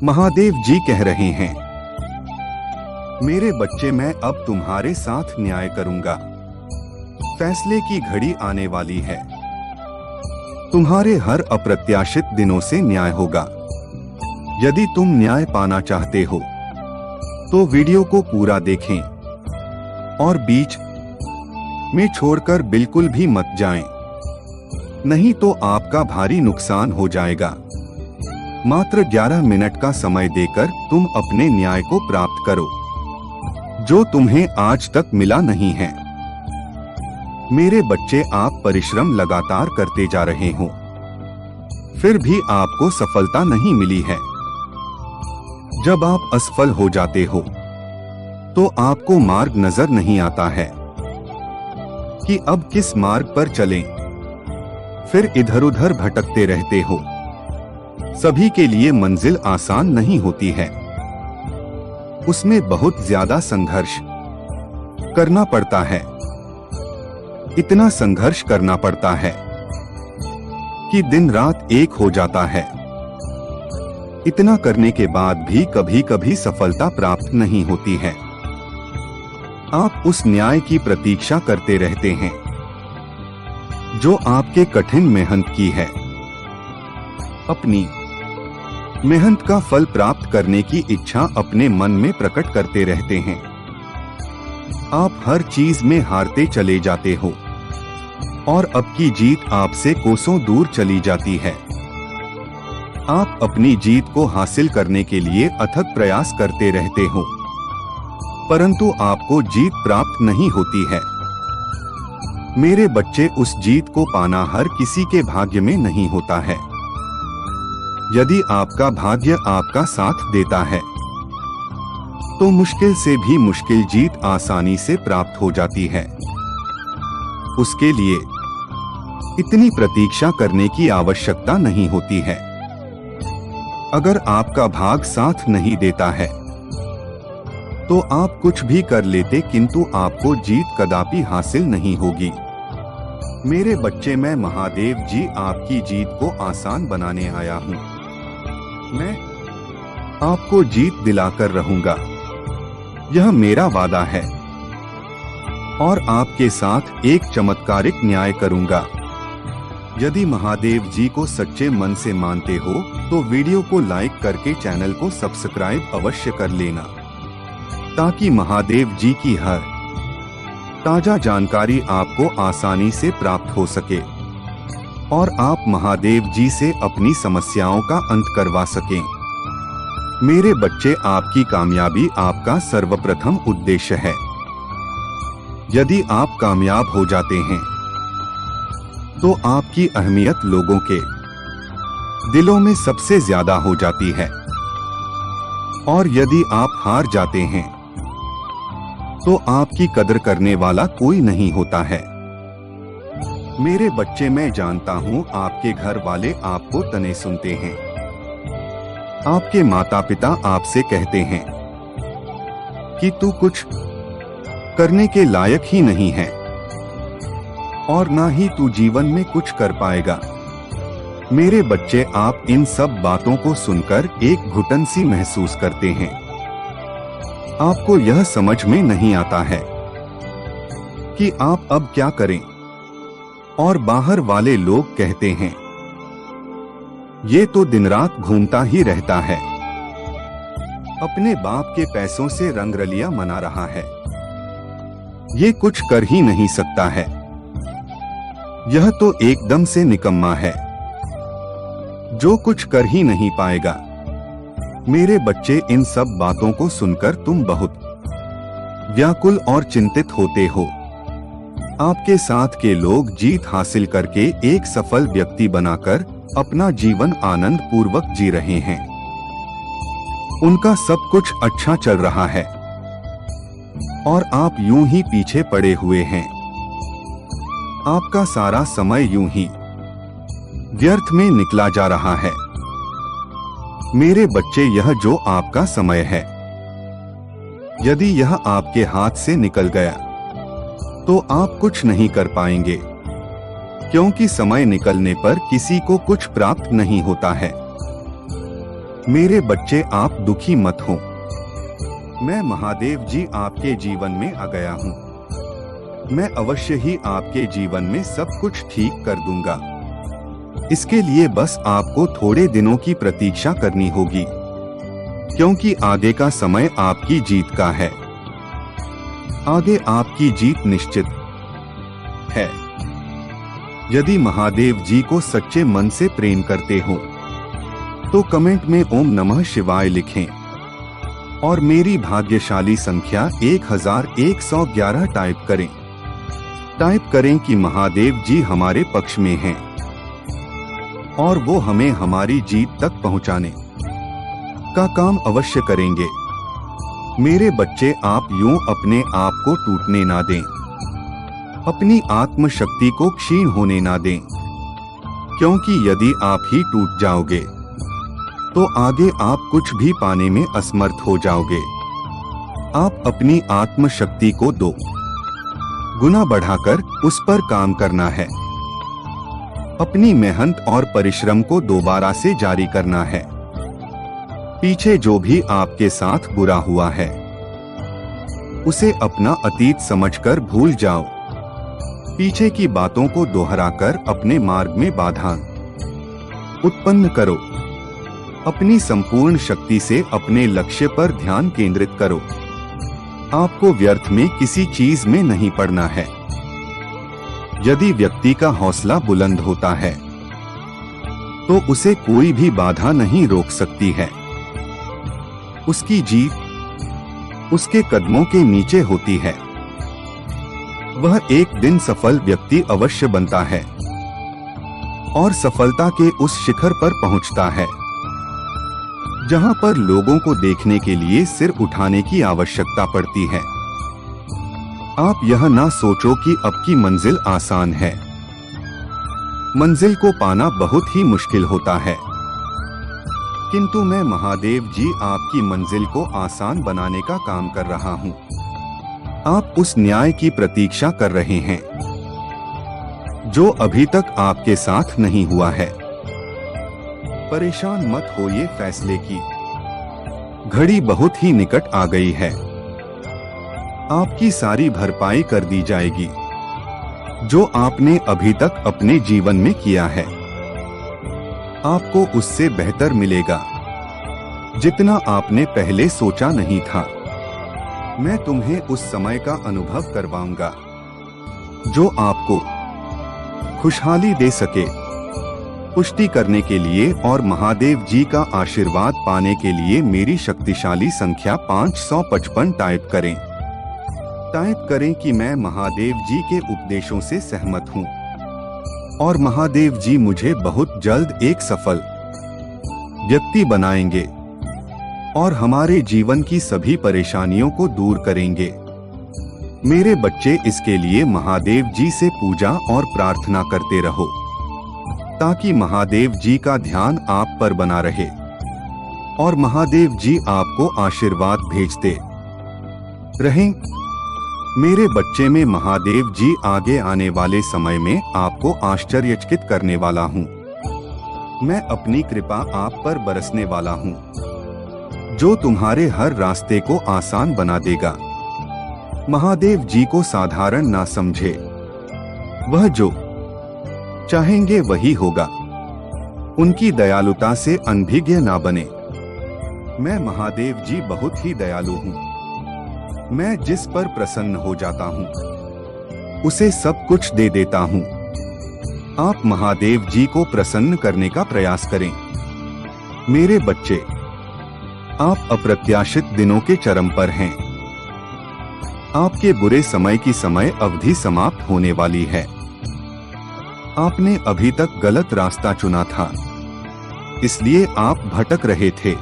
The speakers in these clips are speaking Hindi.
महादेव जी कह रहे हैं, मेरे बच्चे, मैं अब तुम्हारे साथ न्याय करूंगा। फैसले की घड़ी आने वाली है। तुम्हारे हर अप्रत्याशित दिनों से न्याय होगा। यदि तुम न्याय पाना चाहते हो तो वीडियो को पूरा देखें और बीच में छोड़कर बिल्कुल भी मत जाएं, नहीं तो आपका भारी नुकसान हो जाएगा। मात्र 11 मिनट का समय देकर तुम अपने न्याय को प्राप्त करो जो तुम्हें आज तक मिला नहीं है। मेरे बच्चे, आप परिश्रम लगातार करते जा रहे हो, फिर भी आपको सफलता नहीं मिली है। जब आप असफल हो जाते हो तो आपको मार्ग नजर नहीं आता है कि अब किस मार्ग पर चलें। फिर इधर उधर भटकते रहते हो। सभी के लिए मंजिल आसान नहीं होती है, उसमें बहुत ज्यादा संघर्ष करना पड़ता है। इतना संघर्ष करना पड़ता है कि दिन रात एक हो जाता है। इतना करने के बाद भी कभी कभी सफलता प्राप्त नहीं होती है। आप उस न्याय की प्रतीक्षा करते रहते हैं जो आपके कठिन मेहनत की है। अपनी मेहनत का फल प्राप्त करने की इच्छा अपने मन में प्रकट करते रहते हैं। आप हर चीज में हारते चले जाते हो और अब की जीत आपसे कोसों दूर चली जाती है। आप अपनी जीत को हासिल करने के लिए अथक प्रयास करते रहते हो, परंतु आपको जीत प्राप्त नहीं होती है। मेरे बच्चे, उस जीत को पाना हर किसी के भाग्य में नहीं होता है। यदि आपका भाग्य आपका साथ देता है तो मुश्किल से भी मुश्किल जीत आसानी से प्राप्त हो जाती है। उसके लिए इतनी प्रतीक्षा करने की आवश्यकता नहीं होती है। अगर आपका भाग साथ नहीं देता है तो आप कुछ भी कर लेते, किंतु आपको जीत कदापि हासिल नहीं होगी। मेरे बच्चे, मैं महादेव जी आपकी जीत को आसान बनाने आया हूँ। मैं आपको जीत दिलाकर रहूंगा, यह मेरा वादा है। और आपके साथ एक चमत्कारिक न्याय करूंगा। यदि महादेव जी को सच्चे मन से मानते हो तो वीडियो को लाइक करके चैनल को सब्सक्राइब अवश्य कर लेना, ताकि महादेव जी की हर ताजा जानकारी आपको आसानी से प्राप्त हो सके और आप महादेव जी से अपनी समस्याओं का अंत करवा सकें। मेरे बच्चे, आपकी कामयाबी आपका सर्वप्रथम उद्देश्य है। यदि आप कामयाब हो जाते हैं तो आपकी अहमियत लोगों के दिलों में सबसे ज्यादा हो जाती है, और यदि आप हार जाते हैं तो आपकी कदर करने वाला कोई नहीं होता है। मेरे बच्चे, मैं जानता हूँ आपके घर वाले आपको तने सुनते हैं। आपके माता पिता आपसे कहते हैं कि तू कुछ करने के लायक ही नहीं है और ना ही तू जीवन में कुछ कर पाएगा। मेरे बच्चे, आप इन सब बातों को सुनकर एक घुटन सी महसूस करते हैं। आपको यह समझ में नहीं आता है कि आप अब क्या करें, और बाहर वाले लोग कहते हैं, ये तो दिन रात घूमता ही रहता है, अपने बाप के पैसों से रंगरलिया मना रहा है, ये कुछ कर ही नहीं सकता है, यह तो एकदम से निकम्मा है, जो कुछ कर ही नहीं पाएगा। मेरे बच्चे, इन सब बातों को सुनकर तुम बहुत व्याकुल और चिंतित होते हो। आपके साथ के लोग जीत हासिल करके एक सफल व्यक्ति बनाकर अपना जीवन आनंद पूर्वक जी रहे हैं। उनका सब कुछ अच्छा चल रहा है और आप यूं ही पीछे पड़े हुए हैं। आपका सारा समय यूं ही व्यर्थ में निकला जा रहा है। मेरे बच्चे, यह जो आपका समय है, यदि यह आपके हाथ से निकल गया तो आप कुछ नहीं कर पाएंगे, क्योंकि समय निकलने पर किसी को कुछ प्राप्त नहीं होता है। मेरे बच्चे, आप दुखी मत हो। मैं महादेव जी आपके जीवन में आ गया हूँ। मैं अवश्य ही आपके जीवन में सब कुछ ठीक कर दूंगा। इसके लिए बस आपको थोड़े दिनों की प्रतीक्षा करनी होगी, क्योंकि आगे का समय आपकी जीत का है। आगे आपकी जीत निश्चित है। यदि महादेव जी को सच्चे मन से प्रेम करते हो तो कमेंट में ओम नमः शिवाय लिखें और मेरी भाग्यशाली संख्या 1111 टाइप करें। टाइप करें कि महादेव जी हमारे पक्ष में हैं और वो हमें हमारी जीत तक पहुंचाने का काम अवश्य करेंगे। मेरे बच्चे, आप यूं अपने आप को टूटने ना दें, अपनी आत्मशक्ति को क्षीण होने ना दें, क्योंकि यदि आप ही टूट जाओगे तो आगे आप कुछ भी पाने में असमर्थ हो जाओगे। आप अपनी आत्मशक्ति को 2 गुना बढ़ाकर उस पर काम करना है। अपनी मेहनत और परिश्रम को दोबारा से जारी करना है। पीछे जो भी आपके साथ बुरा हुआ है उसे अपना अतीत समझकर भूल जाओ। पीछे की बातों को दोहराकर अपने मार्ग में बाधा उत्पन्न करो। अपनी संपूर्ण शक्ति से अपने लक्ष्य पर ध्यान केंद्रित करो। आपको व्यर्थ में किसी चीज में नहीं पड़ना है। यदि व्यक्ति का हौसला बुलंद होता है तो उसे कोई भी बाधा नहीं रोक सकती है। उसकी जीत उसके कदमों के नीचे होती है। वह एक दिन सफल व्यक्ति अवश्य बनता है और सफलता के उस शिखर पर पहुंचता है जहां पर लोगों को देखने के लिए सिर उठाने की आवश्यकता पड़ती है। आप यह ना सोचो कि अब की मंजिल आसान है। मंजिल को पाना बहुत ही मुश्किल होता है, किंतु मैं महादेव जी आपकी मंजिल को आसान बनाने का काम कर रहा हूं। आप उस न्याय की प्रतीक्षा कर रहे हैं जो अभी तक आपके साथ नहीं हुआ है। परेशान मत होइए, फैसले की घड़ी बहुत ही निकट आ गई है। आपकी सारी भरपाई कर दी जाएगी जो आपने अभी तक अपने जीवन में किया है। आपको उससे बेहतर मिलेगा जितना आपने पहले सोचा नहीं था। मैं तुम्हें उस समय का अनुभव करवाऊंगा जो आपको खुशहाली दे सके। पुष्टि करने के लिए और महादेव जी का आशीर्वाद पाने के लिए मेरी शक्तिशाली संख्या 555 टाइप करें। टाइप करें कि मैं महादेव जी के उपदेशों से सहमत हूं और महादेव जी मुझे बहुत जल्द एक सफल व्यक्ति बनाएंगे और हमारे जीवन की सभी परेशानियों को दूर करेंगे। मेरे बच्चे, इसके लिए महादेव जी से पूजा और प्रार्थना करते रहो ताकि महादेव जी का ध्यान आप पर बना रहे और महादेव जी आपको आशीर्वाद भेजते रहें। मेरे बच्चे, में महादेव जी आगे आने वाले समय में आपको आश्चर्यचकित करने वाला हूँ। मैं अपनी कृपा आप पर बरसने वाला हूँ जो तुम्हारे हर रास्ते को आसान बना देगा। महादेव जी को साधारण ना समझे, वह जो चाहेंगे वही होगा। उनकी दयालुता से अनभिज्ञ ना बने। मैं महादेव जी बहुत ही दयालु हूँ। मैं जिस पर प्रसन्न हो जाता हूँ उसे सब कुछ दे देता हूँ। आप महादेव जी को प्रसन्न करने का प्रयास करें। मेरे बच्चे, आप अप्रत्याशित दिनों के चरम पर हैं। आपके बुरे समय की समय अवधि समाप्त होने वाली है। आपने अभी तक गलत रास्ता चुना था, इसलिए आप भटक रहे थे,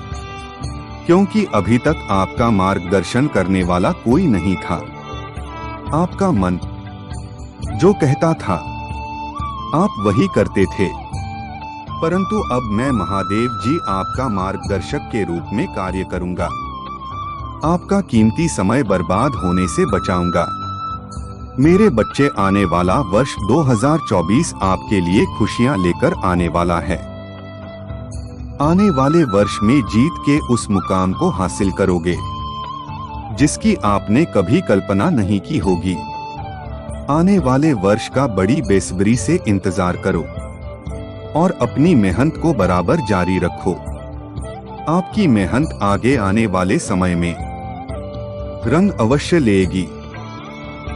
क्योंकि अभी तक आपका मार्गदर्शन करने वाला कोई नहीं था। आपका मन जो कहता था आप वही करते थे, परंतु अब मैं महादेव जी आपका मार्गदर्शक के रूप में कार्य करूंगा। आपका कीमती समय बर्बाद होने से बचाऊंगा। मेरे बच्चे, आने वाला वर्ष 2024 आपके लिए खुशियां लेकर आने वाला है। आने वाले वर्ष में जीत के उस मुकाम को हासिल करोगे जिसकी आपने कभी कल्पना नहीं की होगी। आने वाले वर्ष का बड़ी बेसब्री से इंतजार करो और अपनी मेहनत को बराबर जारी रखो। आपकी मेहनत आगे आने वाले समय में रंग अवश्य लेगी।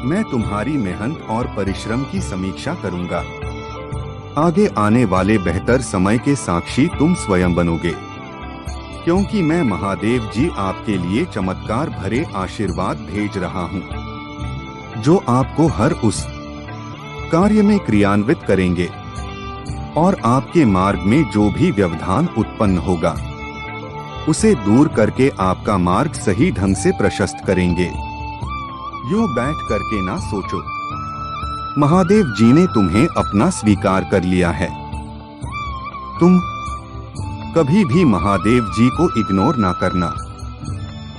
मैं तुम्हारी मेहनत और परिश्रम की समीक्षा करूंगा। आगे आने वाले बेहतर समय के साक्षी तुम स्वयं बनोगे, क्योंकि मैं महादेव जी आपके लिए चमत्कार भरे आशीर्वाद भेज रहा हूँ, जो आपको हर उस कार्य में क्रियान्वित करेंगे और आपके मार्ग में जो भी व्यवधान उत्पन्न होगा उसे दूर करके आपका मार्ग सही ढंग से प्रशस्त करेंगे। यूं बैठ करके ना सोचो, महादेव जी ने तुम्हें अपना स्वीकार कर लिया है। तुम कभी भी महादेव जी को इग्नोर ना करना,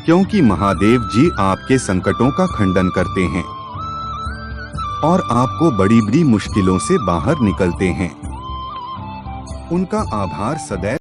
क्योंकि महादेव जी आपके संकटों का खंडन करते हैं और आपको बड़ी बड़ी मुश्किलों से बाहर निकलते हैं। उनका आभार सदैव